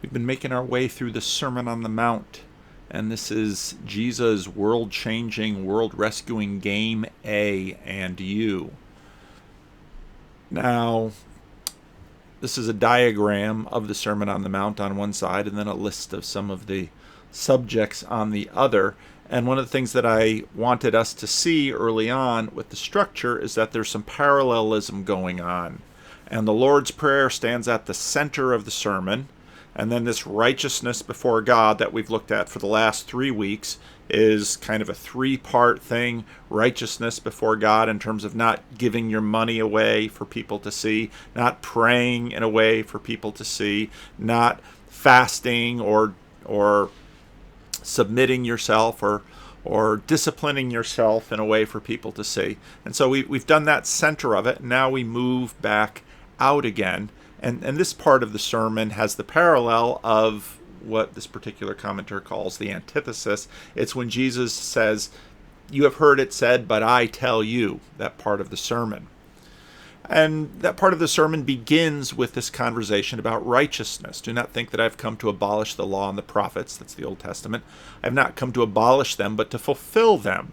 We've been making our way through the Sermon on the Mount, and this is Jesus' world-changing, world-rescuing game A and U. Now, this is a diagram of the Sermon on the Mount on one side, and then a list of some of the subjects on the other. And one of the things that I wanted us to see early on with the structure is that there's some parallelism going on. And the Lord's Prayer stands at the center of the sermon. And then this righteousness before God that we've looked at for the last 3 weeks is kind of a 3-part thing. Righteousness before God in terms of not giving your money away for people to see, not praying in a way for people to see, not fasting or submitting yourself or disciplining yourself in a way for people to see. And so we've done that center of it. And now we move back out again. And this part of the sermon has the parallel of what this particular commentator calls the antithesis. It's when Jesus says, "You have heard it said, but I tell you," that part of the sermon. And that part of the sermon begins with this conversation about righteousness. Do not think that I've come to abolish the law and the prophets. That's the Old Testament. I've not come to abolish them, but to fulfill them.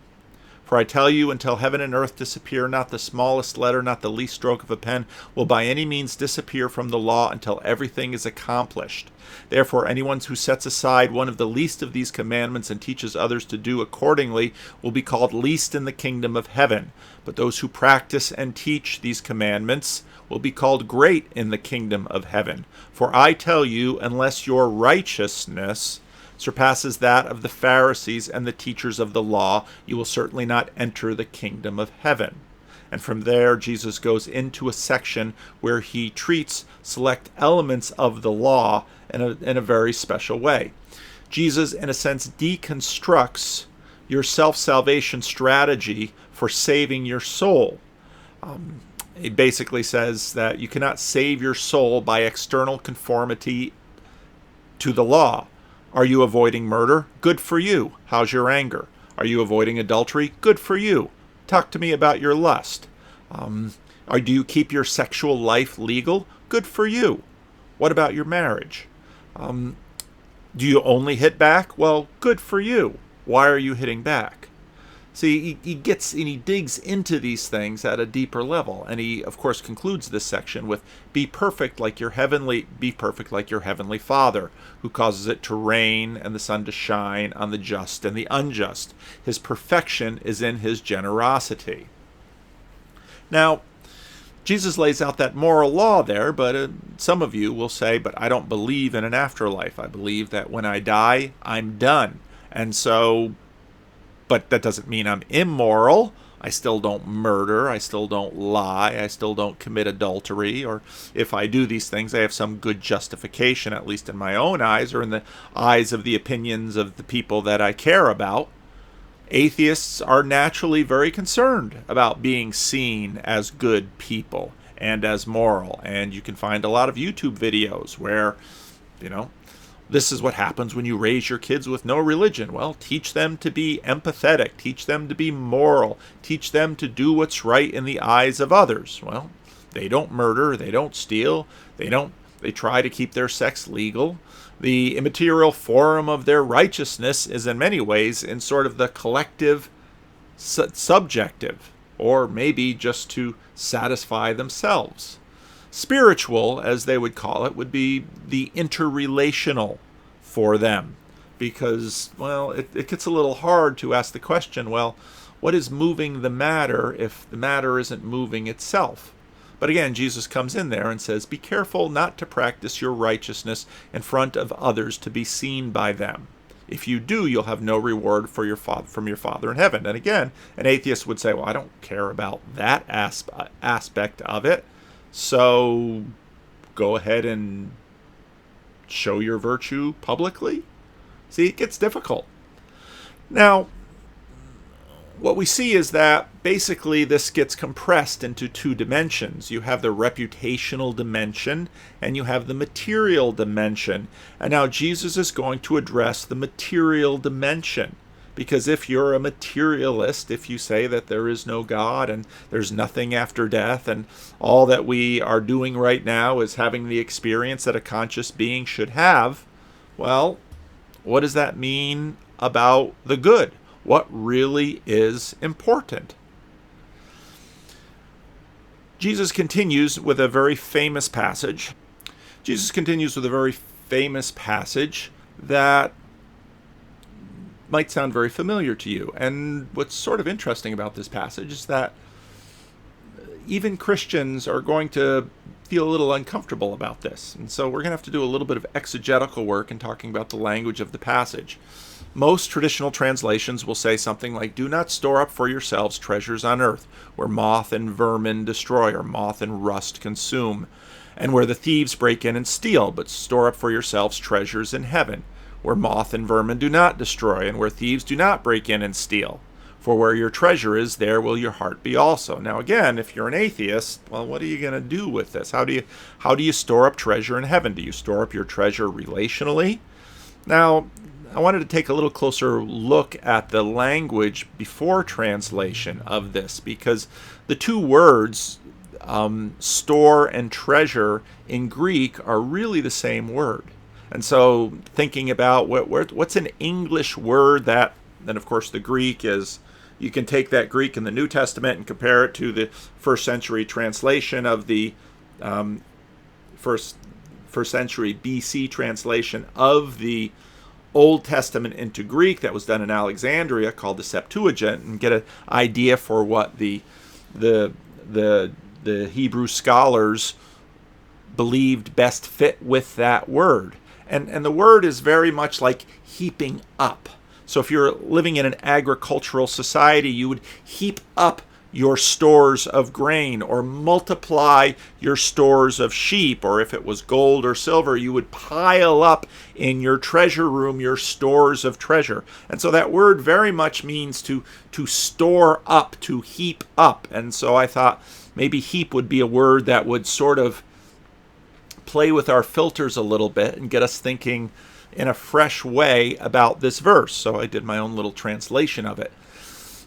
For I tell you, until heaven and earth disappear, not the smallest letter, not the least stroke of a pen, will by any means disappear from the law until everything is accomplished. Therefore, anyone who sets aside one of the least of these commandments and teaches others to do accordingly will be called least in the kingdom of heaven. But those who practice and teach these commandments will be called great in the kingdom of heaven. For I tell you, unless your righteousness surpasses that of the Pharisees and the teachers of the law, you will certainly not enter the kingdom of heaven. And from there, Jesus goes into a section where he treats select elements of the law in a very special way. Jesus, in a sense, deconstructs your self-salvation strategy for saving your soul. It basically says that you cannot save your soul by external conformity to the law. Are you avoiding murder? Good for you. How's your anger? Are you avoiding adultery? Good for you. Talk to me about your lust. Do you keep your sexual life legal? Good for you. What about your marriage? Do you only hit back? Well, good for you. Why are you hitting back? See, he gets and he digs into these things at a deeper level, and he, of course, concludes this section with, be perfect like your heavenly Father, who causes it to rain and the sun to shine on the just and the unjust. His perfection is in his generosity. Now, Jesus lays out that moral law there, but some of you will say, but I don't believe in an afterlife. I believe that when I die, I'm done. And so, but that doesn't mean I'm immoral. I still don't murder. I still don't lie. I still don't commit adultery. Or if I do these things, I have some good justification, at least in my own eyes or in the eyes of the opinions of the people that I care about. Atheists are naturally very concerned about being seen as good people and as moral. And you can find a lot of YouTube videos where, this is what happens when you raise your kids with no religion. Well, teach them to be empathetic. Teach them to be moral. Teach them to do what's right in the eyes of others. Well, they don't murder. They don't steal. They try to keep their sex legal. The immaterial form of their righteousness is in many ways in sort of the collective subjective, or maybe just to satisfy themselves. Spiritual, as they would call it, would be the interrelational for them. Because, well, it gets a little hard to ask the question, well, what is moving the matter if the matter isn't moving itself? But again, Jesus comes in there and says, be careful not to practice your righteousness in front of others to be seen by them. If you do, you'll have no reward from your Father in heaven. And again, an atheist would say, well, I don't care about that aspect of it. So go ahead and show your virtue publicly. See, it gets difficult. Now, what we see is that basically this gets compressed into 2 dimensions. You have the reputational dimension and you have the material dimension. And now Jesus is going to address the material dimension Because if you're a materialist, if you say that there is no God and there's nothing after death, and all that we are doing right now is having the experience that a conscious being should have, well, what does that mean about the good? What really is important? Jesus continues with a very famous passage. That might sound very familiar to you. And what's sort of interesting about this passage is that even Christians are going to feel a little uncomfortable about this. And so we're going to have to do a little bit of exegetical work in talking about the language of the passage. Most traditional translations will say something like, "Do not store up for yourselves treasures on earth, where moth and vermin destroy, or moth and rust consume, and where the thieves break in and steal, but store up for yourselves treasures in heaven, where moth and vermin do not destroy, and where thieves do not break in and steal. For where your treasure is, there will your heart be also." Now again, if you're an atheist, well, what are you going to do with this? How do you store up treasure in heaven? Do you store up your treasure relationally? Now, I wanted to take a little closer look at the language before translation of this, because the two words, store and treasure, in Greek are really the same word. And so thinking about what's an English word that, and of course the Greek is, you can take that Greek in the New Testament and compare it to the first century translation of the first century BC translation of the Old Testament into Greek that was done in Alexandria, called the Septuagint, and get an idea for what the Hebrew scholars believed best fit with that word. And the word is very much like heaping up. So if you're living in an agricultural society, you would heap up your stores of grain, or multiply your stores of sheep, or if it was gold or silver, you would pile up in your treasure room your stores of treasure. And so that word very much means to store up, to heap up. And so I thought maybe heap would be a word that would sort of play with our filters a little bit and get us thinking in a fresh way about this verse. So I did my own little translation of it.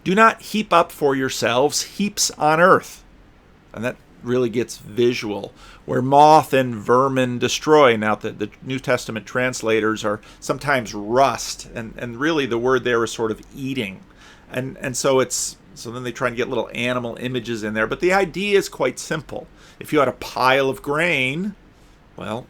"Do not heap up for yourselves heaps on earth." And that really gets visual. "Where moth and vermin destroy." Now, the New Testament translators are sometimes rust, and really the word there is sort of eating. And so then they try and get little animal images in there. But the idea is quite simple. If you had a pile of grain, well,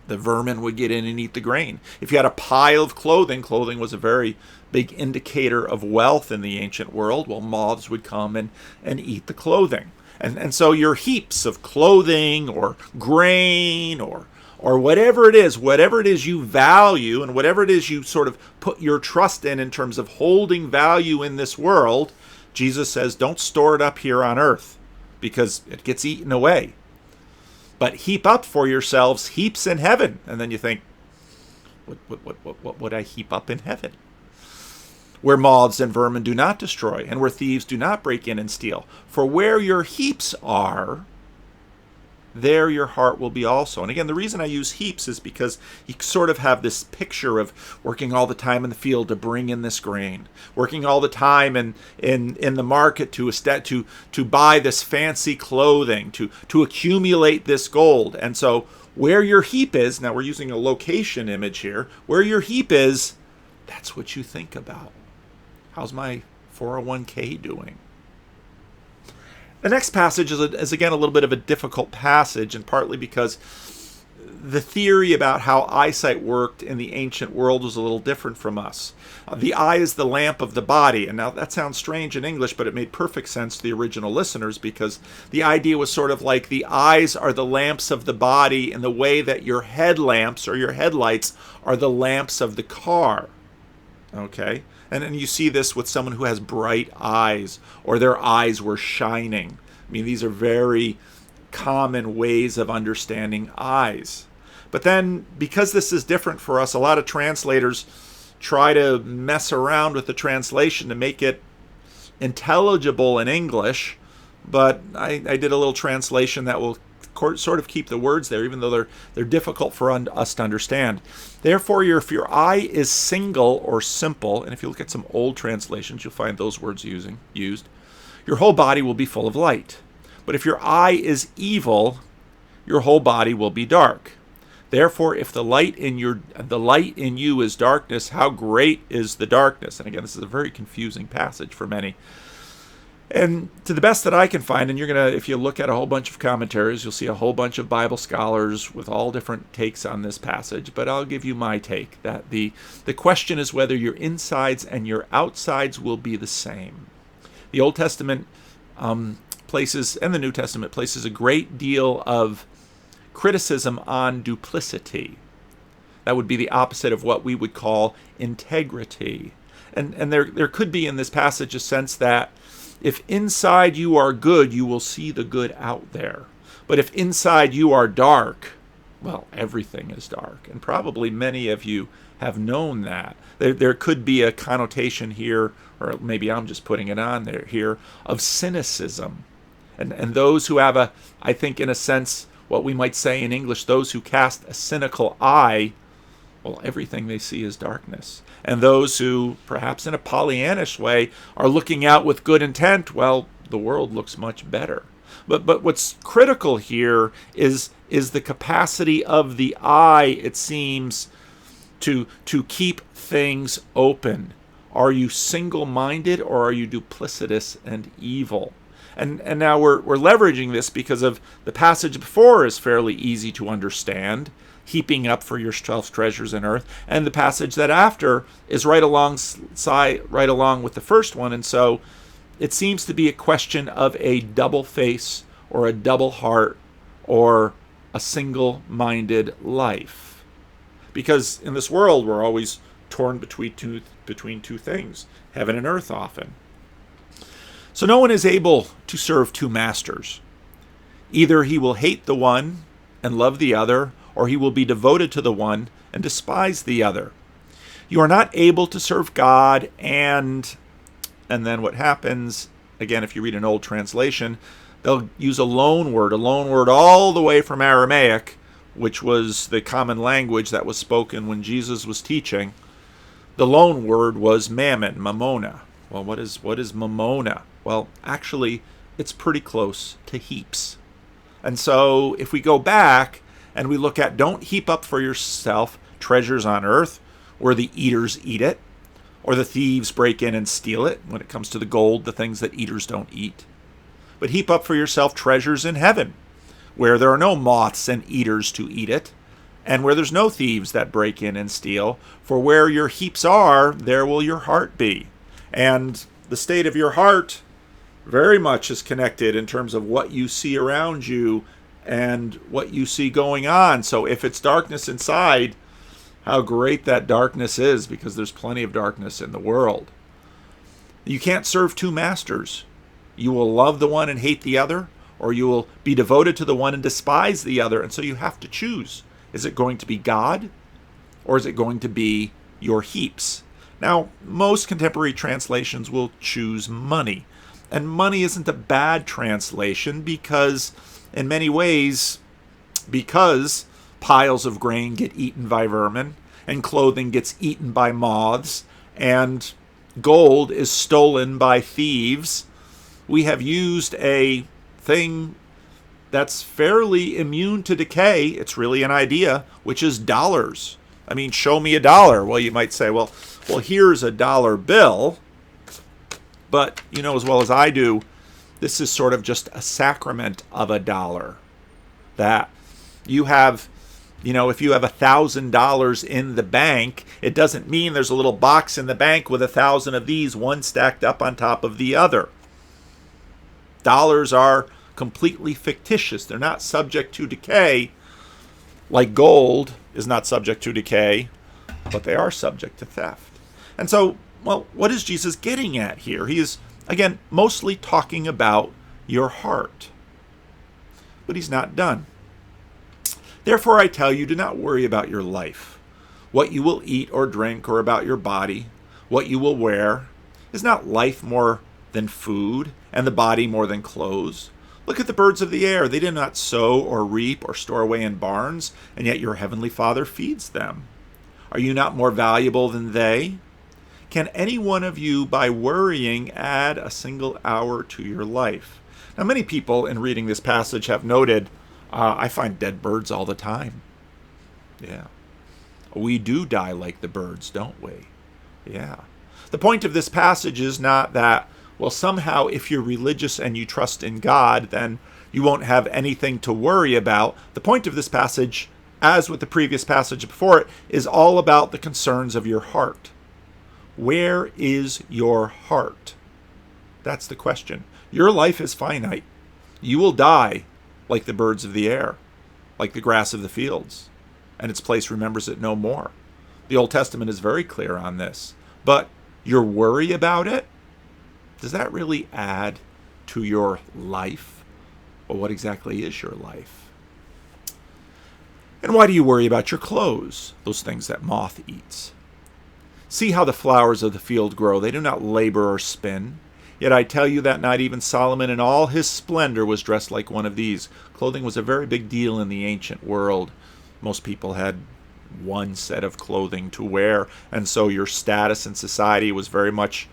the vermin would get in and eat the grain. If you had a pile of clothing was a very big indicator of wealth in the ancient world. Well, moths would come and eat the clothing. And so your heaps of clothing or grain or whatever it is you value, and whatever it is you sort of put your trust in terms of holding value in this world, Jesus says, don't store it up here on earth, because it gets eaten away. But heap up for yourselves heaps in heaven. And then you think, what would I heap up in heaven? "Where moths and vermin do not destroy, and where thieves do not break in and steal. For where your heaps are, there your heart will be also." And again, the reason I use heaps is because you sort of have this picture of working all the time in the field to bring in this grain, working all the time in the market to buy this fancy clothing, to accumulate this gold. And so where your heap is, now we're using a location image here, where your heap is, that's what you think about. How's my 401k doing? The next passage is again a little bit of a difficult passage, and partly because the theory about how eyesight worked in the ancient world was a little different from us. The eye is the lamp of the body, and now that sounds strange in English, but it made perfect sense to the original listeners, because the idea was sort of like the eyes are the lamps of the body in the way that your headlamps or your headlights are the lamps of the car. Okay? And you see this with someone who has bright eyes, or their eyes were shining. I mean, these are very common ways of understanding eyes. But then, because this is different for us, a lot of translators try to mess around with the translation to make it intelligible in English. But I did a little translation that will sort of keep the words there, even though they're difficult for us to understand. Therefore, if your eye is single or simple, and if you look at some old translations, you'll find those words used, your whole body will be full of light. But if your eye is evil, your whole body will be dark. Therefore, if the light in you is darkness, how great is the darkness? And again, this is a very confusing passage for many. And to the best that I can find, and if you look at a whole bunch of commentaries, you'll see a whole bunch of Bible scholars with all different takes on this passage, but I'll give you my take, that the question is whether your insides and your outsides will be the same. The Old Testament places, and the New Testament places, a great deal of criticism on duplicity. That would be the opposite of what we would call integrity. And there could be in this passage a sense that if inside you are good, you will see the good out there. But if inside you are dark, well, everything is dark. And probably many of you have known that. There could be a connotation here, or maybe I'm just putting it on there here, of cynicism. And those who have I think in a sense, what we might say in English, those who cast a cynical eye, well, everything they see is darkness. And those who, perhaps in a Pollyannish way, are looking out with good intent, well, the world looks much better. But what's critical here is the capacity of the eye, it seems, to keep things open. Are you single-minded, or are you duplicitous and evil? And now we're leveraging this because of the passage before is fairly easy to understand, heaping up for yourself treasures in earth, and the passage that after is right along with the first one. And so it seems to be a question of a double face or a double heart or a single-minded life. Because in this world we're always torn between two things, heaven and earth often. So no one is able to serve two masters. Either he will hate the one and love the other, or he will be devoted to the one and despise the other. You are not able to serve God and then what happens, again, if you read an old translation, they'll use a loan word all the way from Aramaic, which was the common language that was spoken when Jesus was teaching. The loan word was mammon, mamona. Well, what is mamona? Well, actually, it's pretty close to heaps. And so if we go back and we look at, don't heap up for yourself treasures on earth where the eaters eat it, or the thieves break in and steal it. When it comes to the gold, the things that eaters don't eat. But heap up for yourself treasures in heaven, where there are no moths and eaters to eat it, and where there's no thieves that break in and steal. For where your heaps are, there will your heart be. And the state of your heart very much is connected in terms of what you see around you and what you see going on. So if it's darkness inside, how great that darkness is, because there's plenty of darkness in the world. You can't serve two masters. You will love the one and hate the other, or you will be devoted to the one and despise the other. And so you have to choose. Is it going to be God, or is it going to be your heaps? Now, most contemporary translations will choose money. And money isn't a bad translation because, in many ways, because piles of grain get eaten by vermin, and clothing gets eaten by moths, and gold is stolen by thieves, we have used a thing that's fairly immune to decay. It's really an idea, which is dollars. I mean, show me a dollar. Well, you might say, well, here's a dollar bill. But you know as well as I do, this is sort of just a sacrament of a dollar. That you have, if you have $1,000 in the bank, it doesn't mean there's a little box in the bank with 1,000 of these, one stacked up on top of the other. Dollars are completely fictitious. They're not subject to decay, like gold is not subject to decay, but they are subject to theft. And so, well, what is Jesus getting at here? He is, again, mostly talking about your heart. But he's not done. Therefore, I tell you, do not worry about your life, what you will eat or drink, or about your body, what you will wear. Is not life more than food, and the body more than clothes? Look at the birds of the air. They do not sow or reap or store away in barns, and yet your heavenly Father feeds them. Are you not more valuable than they? Can any one of you, by worrying, add a single hour to your life? Now, many people in reading this passage have noted, I find dead birds all the time. Yeah. We do die like the birds, don't we? Yeah. The point of this passage is not that, well, somehow if you're religious and you trust in God, then you won't have anything to worry about. The point of this passage, as with the previous passage before it, is all about the concerns of your heart. Where is your heart? That's the question. Your life is finite. You will die like the birds of the air, like the grass of the fields, and its place remembers it no more. The Old Testament is very clear on this. But your worry about it, does that really add to your life? Well, what exactly is your life? And why do you worry about your clothes, those things that moth eats? See how the flowers of the field grow. They do not labor or spin. Yet I tell you that not even Solomon in all his splendor was dressed like one of these. Clothing was a very big deal in the ancient world. Most people had one set of clothing to wear, and so your status in society was very much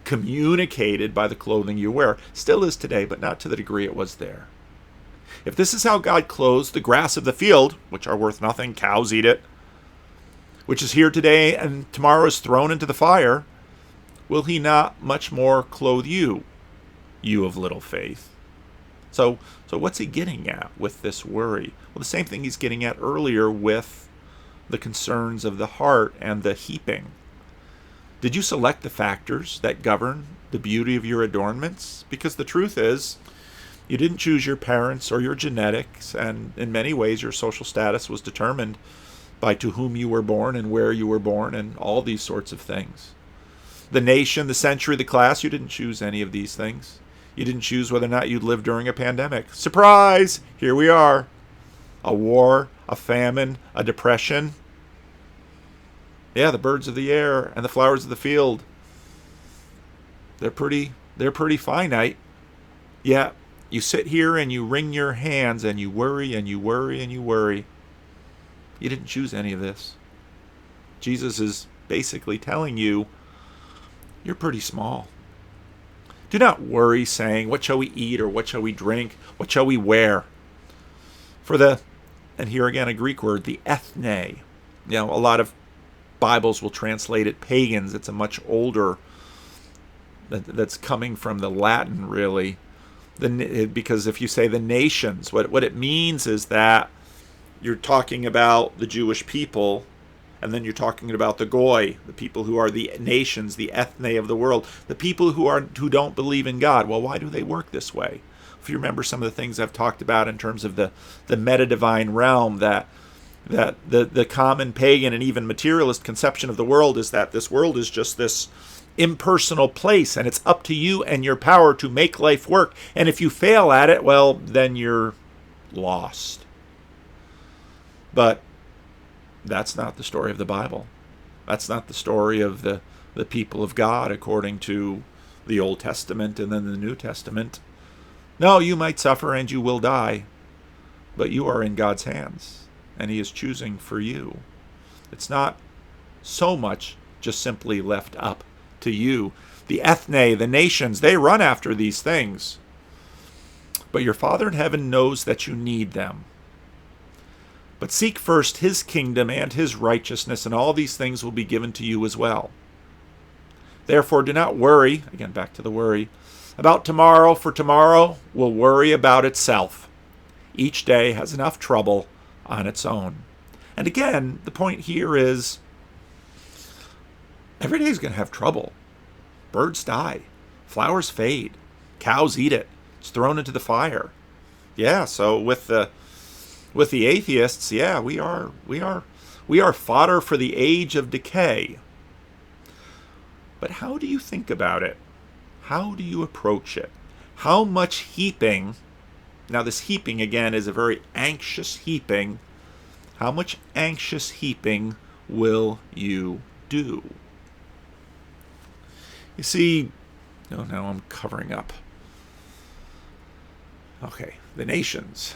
communicated by the clothing you wear. Still is today, but not to the degree it was there. If this is how God clothes the grass of the field, which are worth nothing, cows eat it, which is here today and tomorrow is thrown into the fire, will he not much more clothe you, you of little faith? So what's he getting at with this worry? Well, the same thing he's getting at earlier with the concerns of the heart and the heaping. Did you select the factors that govern the beauty of your adornments? Because the truth is, you didn't choose your parents or your genetics, and in many ways your social status was determined by to whom you were born and where you were born and all these sorts of things. The nation, the century, the class, you didn't choose any of these things. You didn't choose whether or not you'd live during a pandemic. Surprise! Here we are. A war, a famine, a depression. Yeah, the birds of the air and the flowers of the field. They're pretty finite. Yeah, you sit here and you wring your hands and you worry and you worry and you worry. You didn't choose any of this. Jesus is basically telling you, you're pretty small. Do not worry, saying, what shall we eat, or what shall we drink, what shall we wear? And here again a Greek word, the ethne. A lot of Bibles will translate it pagans. It's a much older, that's coming from the Latin, really. Because if you say the nations, what it means is that you're talking about the Jewish people, and then you're talking about the Goy, the people who are the nations, the ethne of the world, the people who don't believe in God. Well, why do they work this way? If you remember some of the things I've talked about in terms of the meta-divine realm, that the common pagan and even materialist conception of the world is that this world is just this impersonal place, and it's up to you and your power to make life work. And if you fail at it, well, then you're lost. But that's not the story of the Bible. That's not the story of the people of God according to the Old Testament and then the New Testament. No, you might suffer and you will die, but you are in God's hands, and he is choosing for you. It's not so much just simply left up to you. The ethne, the nations, they run after these things. But your Father in heaven knows that you need them. But seek first his kingdom and his righteousness, and all these things will be given to you as well. Therefore, do not worry, again back to the worry, about tomorrow, for tomorrow will worry about itself. Each day has enough trouble on its own. And again, the point here is, every day is going to have trouble. Birds die. Flowers fade. Cows eat it. It's thrown into the fire. Yeah, so with the atheists, yeah, we are fodder for the age of decay. But how do you think about it? How do you approach it? How much heaping, now this heaping again is a very anxious heaping, how much anxious heaping will you do? You see, now I'm covering up. Okay, the nations.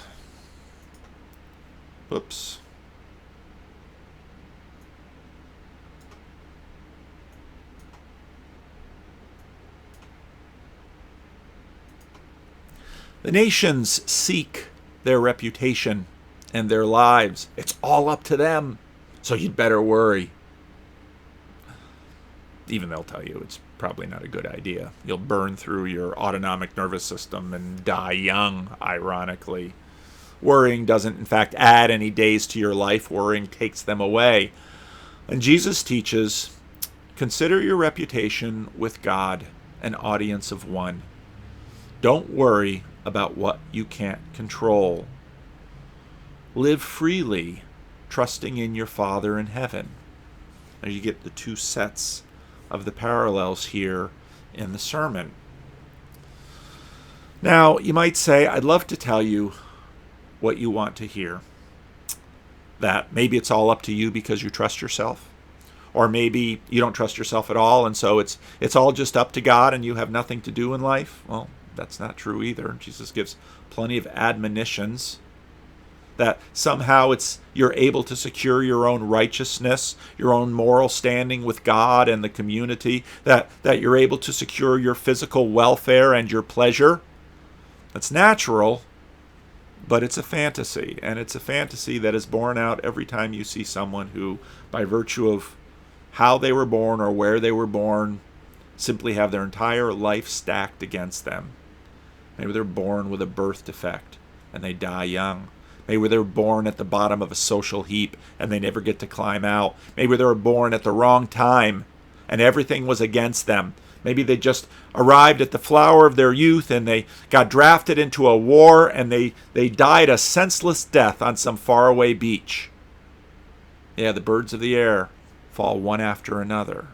Whoops. The nations seek their reputation and their lives. It's all up to them, so you'd better worry. Even they'll tell you it's probably not a good idea. You'll burn through your autonomic nervous system and die young, ironically. Worrying doesn't, in fact, add any days to your life. Worrying takes them away. And Jesus teaches, consider your reputation with God an audience of one. Don't worry about what you can't control. Live freely, trusting in your Father in heaven. Now you get the two sets of the parallels here in the sermon. Now, you might say, I'd love to tell you what you want to hear. That maybe it's all up to you because you trust yourself. Or maybe you don't trust yourself at all, and so it's all just up to God and you have nothing to do in life. Well, that's not true either. Jesus gives plenty of admonitions that somehow you're able to secure your own righteousness, your own moral standing with God and the community, that you're able to secure your physical welfare and your pleasure. That's natural, but it's a fantasy, and it's a fantasy that is borne out every time you see someone who, by virtue of how they were born or where they were born, simply have their entire life stacked against them. Maybe they're born with a birth defect and they die young. Maybe they're born at the bottom of a social heap and they never get to climb out. Maybe they were born at the wrong time and everything was against them. Maybe they just arrived at the flower of their youth and they got drafted into a war and they died a senseless death on some faraway beach. Yeah, the birds of the air fall one after another.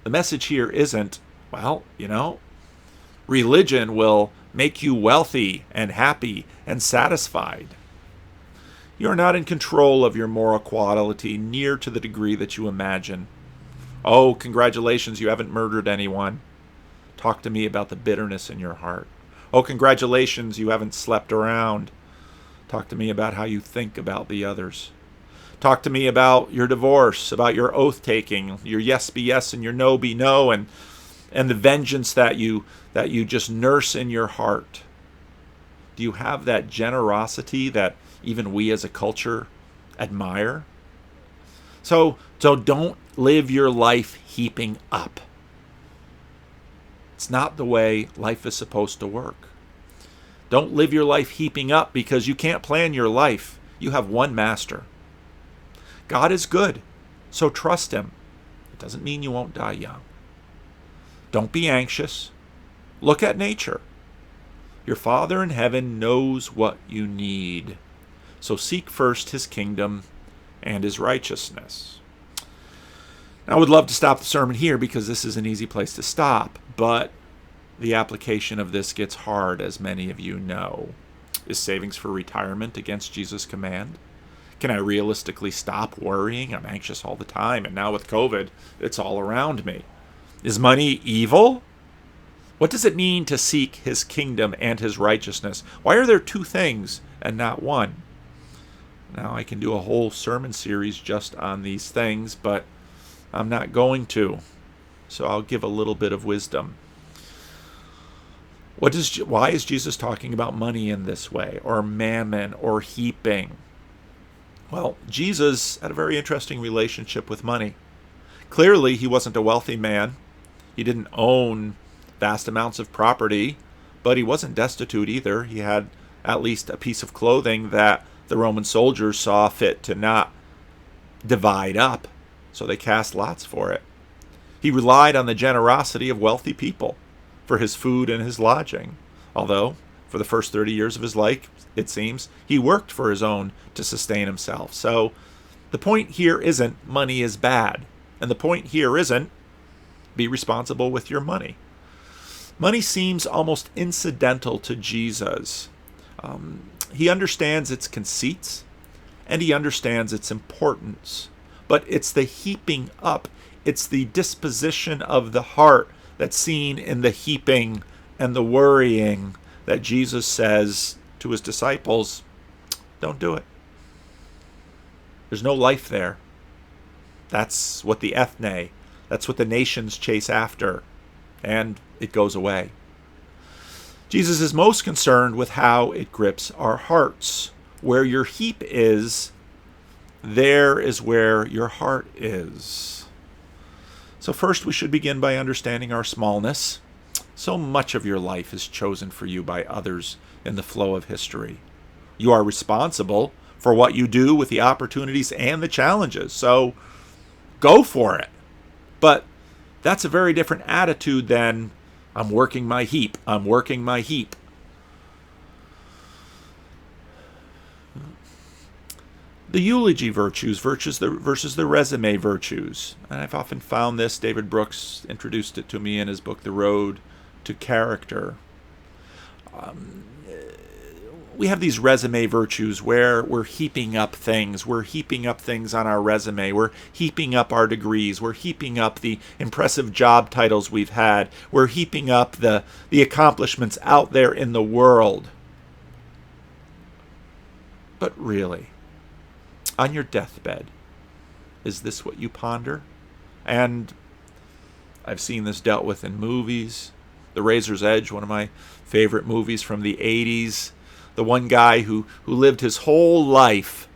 The message here isn't, well, religion will make you wealthy and happy and satisfied. You're not in control of your moral quality near to the degree that you imagine. Oh, congratulations, you haven't murdered anyone. Talk to me about the bitterness in your heart. Oh, congratulations, you haven't slept around. Talk to me about how you think about the others. Talk to me about your divorce, about your oath-taking, your yes be yes and your no be no, and the vengeance that you just nurse in your heart. Do you have that generosity that even we as a culture admire? So don't live your life heaping up. It's not the way life is supposed to work. Don't live your life heaping up because you can't plan your life. You have one master. God is good, so trust him. It doesn't mean you won't die young. Don't be anxious. Look at nature. Your Father in heaven knows what you need. So seek first his kingdom and his righteousness. Now, I would love to stop the sermon here because this is an easy place to stop, but the application of this gets hard, as many of you know. Is savings for retirement against Jesus' command? Can I realistically stop worrying? I'm anxious all the time, and now with COVID, it's all around me. Is money evil? What does it mean to seek his kingdom and his righteousness? Why are there two things and not one? Now, I can do a whole sermon series just on these things, but I'm not going to. So I'll give a little bit of wisdom. Why is Jesus talking about money in this way, or mammon, or heaping? Well, Jesus had a very interesting relationship with money. Clearly, he wasn't a wealthy man. He didn't own vast amounts of property, but he wasn't destitute either. He had at least a piece of clothing that the Roman soldiers saw fit to not divide up, so they cast lots for it. He relied on the generosity of wealthy people for his food and his lodging, although for the first 30 years of his life, it seems, he worked for his own to sustain himself. So the point here isn't money is bad, and the point here isn't be responsible with your money. Money seems almost incidental to Jesus. He understands its conceits, and he understands its importance. But it's the heaping up, it's the disposition of the heart that's seen in the heaping and the worrying that Jesus says to his disciples, don't do it. There's no life there. That's what the ethne, that's what the nations chase after, and it goes away. Jesus is most concerned with how it grips our hearts. Where your heap is, there is where your heart is. So first we should begin by understanding our smallness. So much of your life is chosen for you by others in the flow of history. You are responsible for what you do with the opportunities and the challenges. So go for it. But that's a very different attitude than, I'm working my heap. I'm working my heap. The eulogy virtues versus the resume virtues. And I've often found this. David Brooks introduced it to me in his book, The Road to Character. We have these resume virtues where we're heaping up things. We're heaping up things on our resume. We're heaping up our degrees. We're heaping up the impressive job titles we've had. We're heaping up the accomplishments out there in the world. But really, on your deathbed, is this what you ponder? And I've seen this dealt with in movies. The Razor's Edge, one of my favorite movies from the 80s. The one guy who lived his whole life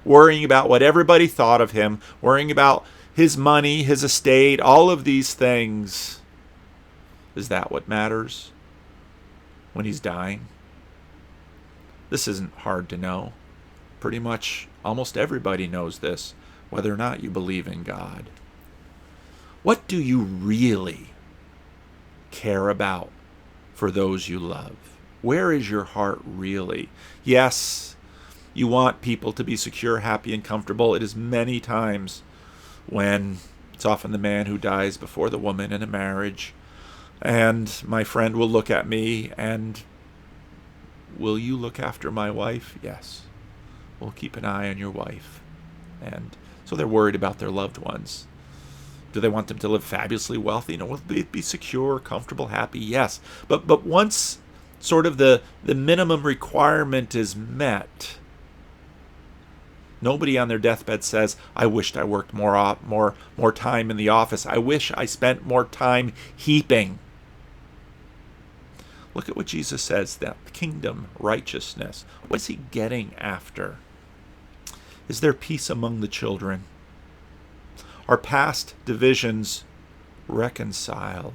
worrying about what everybody thought of him, worrying about his money, his estate, all of these things. Is that what matters when he's dying? This isn't hard to know. Pretty much almost everybody knows this, whether or not you believe in God. What do you really care about for those you love? Where is your heart really? Yes, you want people to be secure, happy, and comfortable. It is many times when it's often the man who dies before the woman in a marriage. And my friend will look at me and, will you look after my wife? Yes. We'll keep an eye on your wife. And so they're worried about their loved ones. Do they want them to live fabulously wealthy? No, will they be secure, comfortable, happy? Yes. But once sort of the minimum requirement is met, nobody on their deathbed says, I wished I worked more time in the office. I wish I spent more time heaping. Look at what Jesus says, that kingdom, righteousness. What is he getting after? Is there peace among the children? Are past divisions reconciled?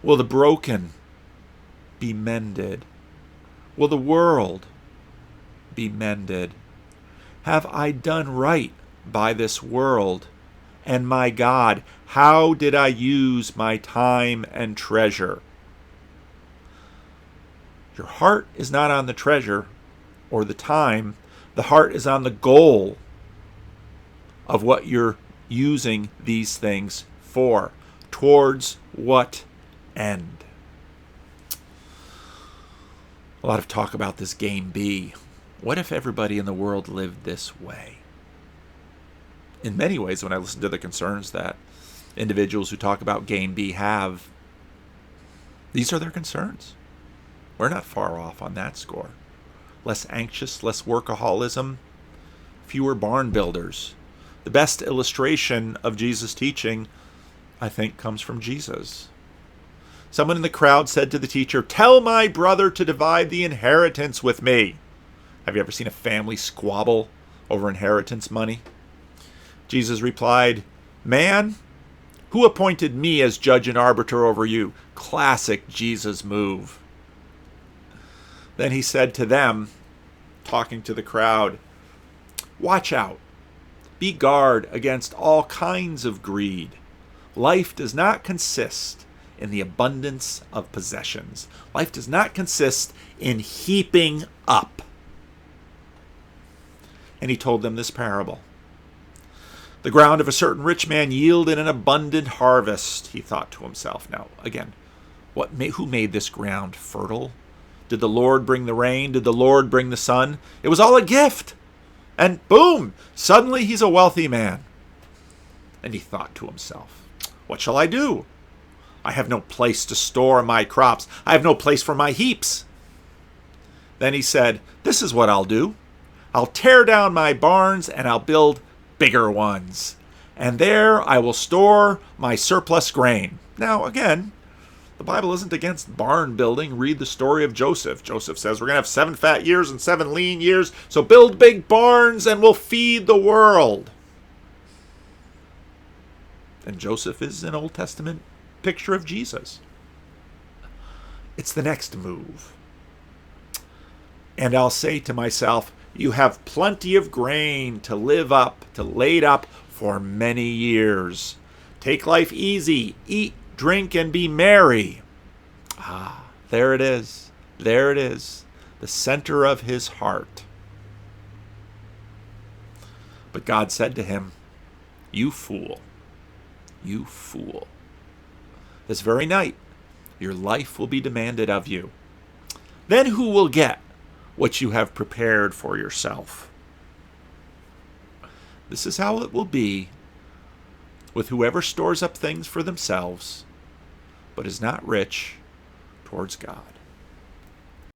Will the broken be mended? Will the world be mended? Have I done right by this world? And my God, how did I use my time and treasure? Your heart is not on the treasure or the time. The heart is on the goal of what you're using these things for. Towards what end? A lot of talk about this game B. What if everybody in the world lived this way? In many ways, when I listen to the concerns that individuals who talk about game B have, these are their concerns. We're not far off on that score. Less anxious, less workaholism, fewer barn builders. The best illustration of Jesus' teaching, I think, comes from Jesus. Someone in the crowd said to the teacher, tell my brother to divide the inheritance with me. Have you ever seen a family squabble over inheritance money? Jesus replied, man, who appointed me as judge and arbiter over you? Classic Jesus move. Then he said to them, talking to the crowd, watch out. Be guard against all kinds of greed. Life does not consist in the abundance of possessions. Life does not consist in heaping up. And he told them this parable. The ground of a certain rich man yielded an abundant harvest, he thought to himself. Now, again, who made this ground fertile? Did the Lord bring the rain? Did the Lord bring the sun? It was all a gift. And boom, suddenly he's a wealthy man. And he thought to himself, what shall I do? I have no place to store my crops. I have no place for my heaps. Then he said, this is what I'll do. I'll tear down my barns and I'll build bigger ones. And there I will store my surplus grain. Now, again, the Bible isn't against barn building. Read the story of Joseph. Joseph says we're going to have 7 fat years and 7 lean years, so build big barns and we'll feed the world. And Joseph is an Old Testament picture of Jesus. It's the next move. And I'll say to myself, you have plenty of grain to live up, to laid up for many years. Take life easy, eat, drink, and be merry. Ah, there it is. There it is. The center of his heart. But God said to him, you fool. You fool. This very night, your life will be demanded of you. Then who will get what you have prepared for yourself? This is how it will be with whoever stores up things for themselves, but is not rich towards God.